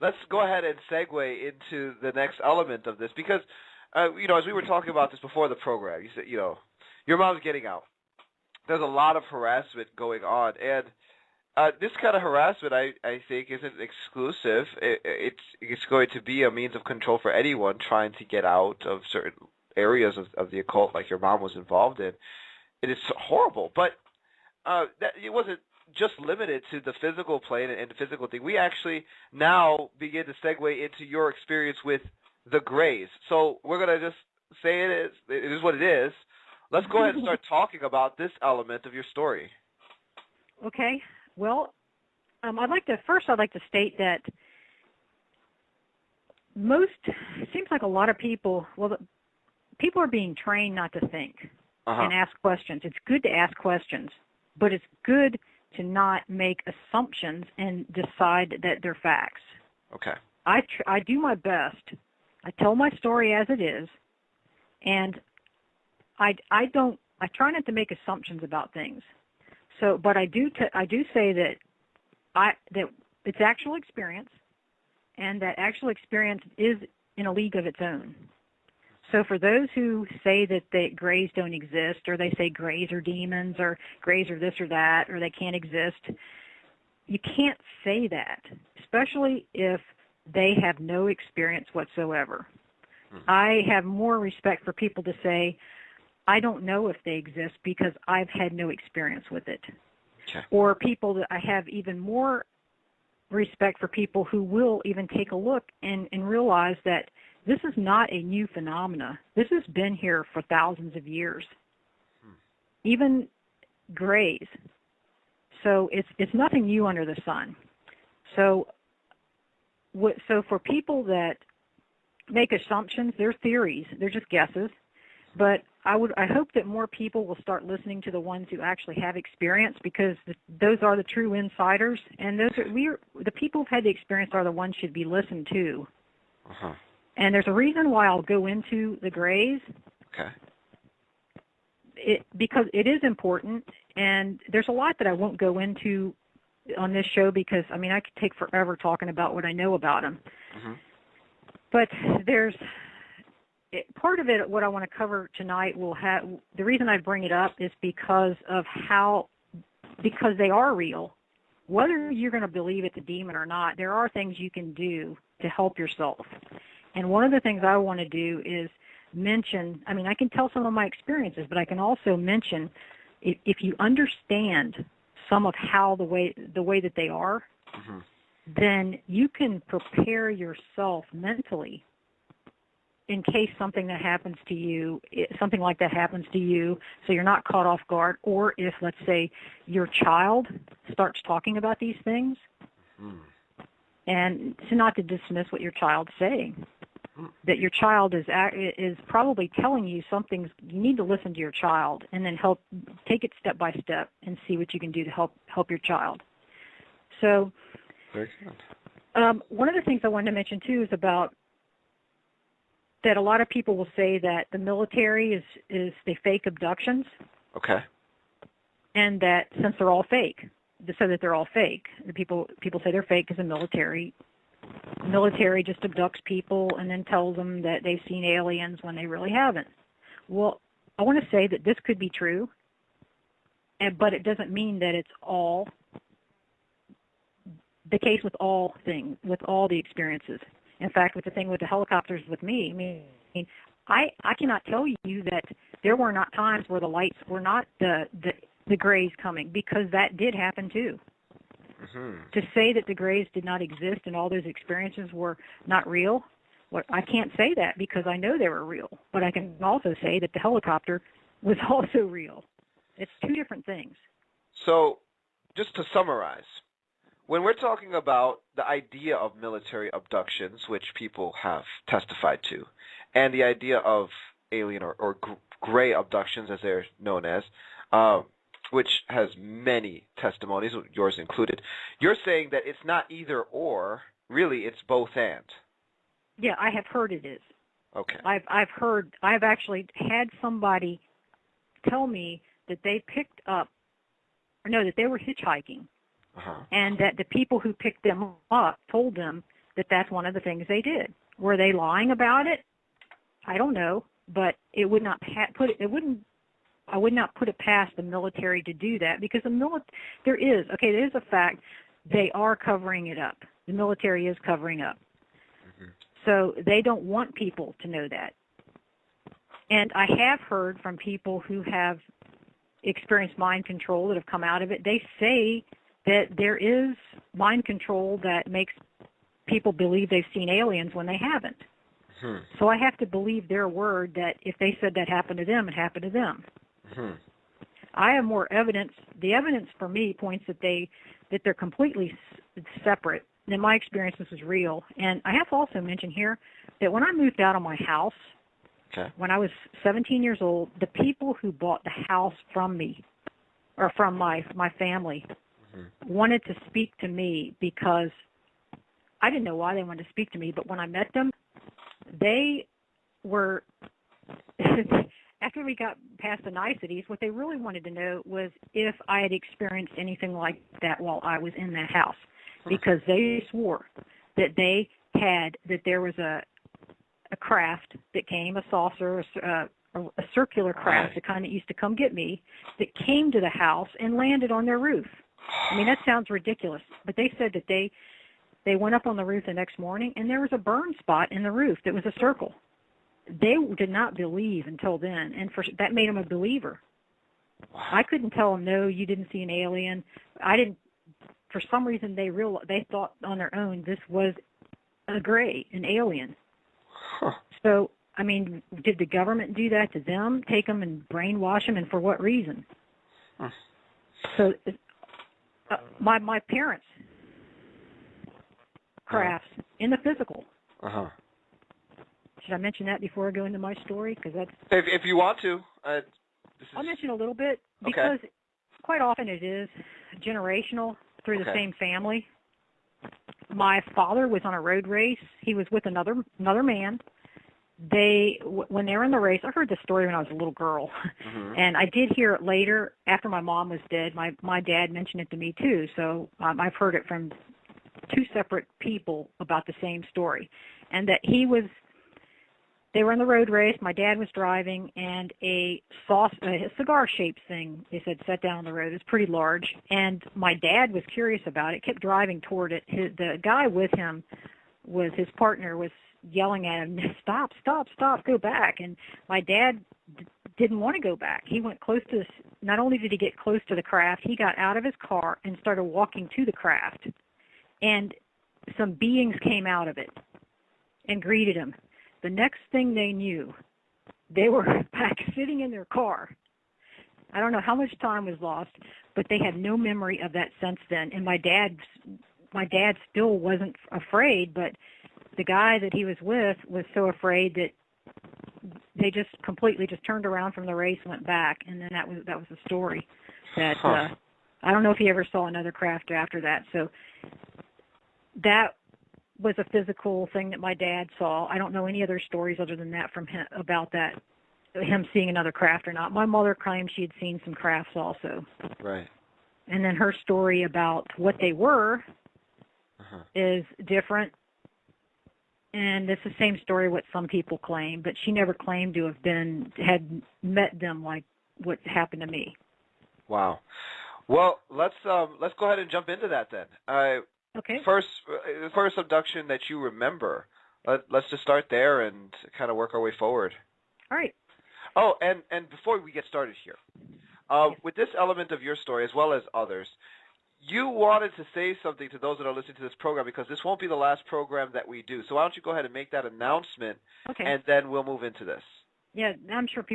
let's go ahead and segue into the next element of this because as we were talking about this before the program, you said your mom's getting out. There's a lot of harassment going on, and this kind of harassment, I think, isn't exclusive. It's going to be a means of control for anyone trying to get out of certain areas of the occult, like your mom was involved in. It is horrible, but that it wasn't just limited to the physical plane and the physical thing. We actually now begin to segue into your experience with the Greys. So we're gonna just say it is what it is. Let's go ahead and start talking about this element of your story. Okay. Well, I'd like to state that it seems like a lot of people, people are being trained not to think and ask questions. It's good to ask questions, but it's good to not make assumptions and decide that they're facts. Okay. I do my best. I tell my story as it is, and I try not to make assumptions about things. So, but I do say that that it's actual experience, and that actual experience is in a league of its own. So for those who say that the Greys don't exist, or they say Greys are demons, or Greys are this or that, or they can't exist, you can't say that, especially if they have no experience whatsoever. I have more respect for people to say, I don't know if they exist because I've had no experience with it. Okay. Or people that I have even more respect for people who will even take a look and realize that this is not a new phenomena. This has been here for thousands of years. Even Greys. So it's nothing new under the sun. So for people that make assumptions, they're theories, they're just guesses. But I hope that more people will start listening to the ones who actually have experience, because those are the true insiders, and the people who've had the experience are the ones should be listened to. And there's a reason why I'll go into the Greys. Okay. Because it is important, and there's a lot that I won't go into on this show because, I could take forever talking about what I know about them. But part of it, what I want to cover tonight the reason I bring it up is because they are real. Whether you're going to believe it's a demon or not, there are things you can do to help yourself. And one of the things I want to do is mention, I can tell some of my experiences, but I can also mention, if you understand some of how the way that they are, then you can prepare yourself mentally in case something like that happens to you, so you're not caught off guard, or if, let's say, your child starts talking about these things, and so not to dismiss what your child's saying, that your child is probably telling you something. You need to listen to your child and then take it step by step and see what you can do to help your child. So, very good. One of the things I wanted to mention too is about that a lot of people will say that the military is the fake abductions. Okay. And that since they're all fake, so that they're all fake. The people say they're fake because the military just abducts people and then tells them that they've seen aliens when they really haven't. Well, I want to say that this could be true, but it doesn't mean that it's all the case with all things, with all the experiences. In fact, with the thing with the helicopters with me, I cannot tell you that there were not times where the lights were not the Greys coming, because that did happen too. To say that the Greys did not exist and all those experiences were not real, I can't say that because I know they were real. But I can also say that the helicopter was also real. It's two different things. So, just to summarize, when we're talking about the idea of military abductions, which people have testified to, and the idea of alien or gray abductions, as they're known as, which has many testimonies, yours included, you're saying that it's not either or, really it's both and. Yeah, I have heard it is. Okay. I've actually had somebody tell me that they that they were hitchhiking and that the people who picked them up told them that that's one of the things they did. Were they lying about it? I don't know, but it would not I would not put it past the military to do that, because there is a fact, they are covering it up. The military is covering up. So they don't want people to know that. And I have heard from people who have experienced mind control that have come out of it. They say that there is mind control that makes people believe they've seen aliens when they haven't. So I have to believe their word that if they said that happened to them, it happened to them. I have more evidence. The evidence for me points that they're completely separate. In my experience, this is real. And I have to also mention here that when I moved out of my house, when I was 17 years old, the people who bought the house from me, or from my family, wanted to speak to me, because I didn't know why they wanted to speak to me, but when I met them, they were, after we got past the niceties, what they really wanted to know was if I had experienced anything like that while I was in that house, because they swore that there was a craft that came, a saucer, a circular craft, the kind that used to come get me, that came to the house and landed on their roof. I mean, that sounds ridiculous, but they said that they went up on the roof the next morning, and there was a burn spot in the roof that was a circle. They did not believe until then, and that made them a believer. I couldn't tell them, no, you didn't see an alien. I didn't. For some reason, they thought on their own this was an alien. So, I mean, did the government do that to them, take them and brainwash them, and for what reason? So, my parents' crafts in the physical. Should I mention that before I go into my story? Because that's if you want to. I'll mention a little bit, because quite often it is generational through the same family. My father was on a road race. He was with another man. When they were in the race, I heard this story when I was a little girl, and I did hear it later after my mom was dead. My dad mentioned it to me too, so I've heard it from two separate people about the same story, and that they were in the road race. My dad was driving, and a cigar-shaped thing, they said, set down on the road. It was pretty large, and my dad was curious about it, kept driving toward it. The guy with him, his partner, was yelling at him, stop, stop, stop, go back. And my dad didn't want to go back. He went close to not only did he get close to the craft, he got out of his car and started walking to the craft. And some beings came out of it and greeted him. The next thing they knew, they were back sitting in their car. I don't know how much time was lost, but they had no memory of that since then. And my dad still wasn't afraid, but the guy that he was with was so afraid that they just completely turned around from the race and went back. And then that was the story. That I don't know if he ever saw another craft after that. So that was a physical thing that my dad saw. I don't know any other stories other than that from him about that, him seeing another craft or not. My mother claimed she had seen some crafts also. Right. And then her story about what they were is different. And it's the same story what some people claim, but she never claimed to have had met them like what happened to me. Wow. Well, let's go ahead and jump into that then. Okay. First abduction that you remember. Let's just start there and kind of work our way forward. All right. Oh, and before we get started here, with this element of your story as well as others, you wanted to say something to those that are listening to this program, because this won't be the last program that we do. So why don't you go ahead and make that announcement, and then we'll move into this. Yeah, I'm sure people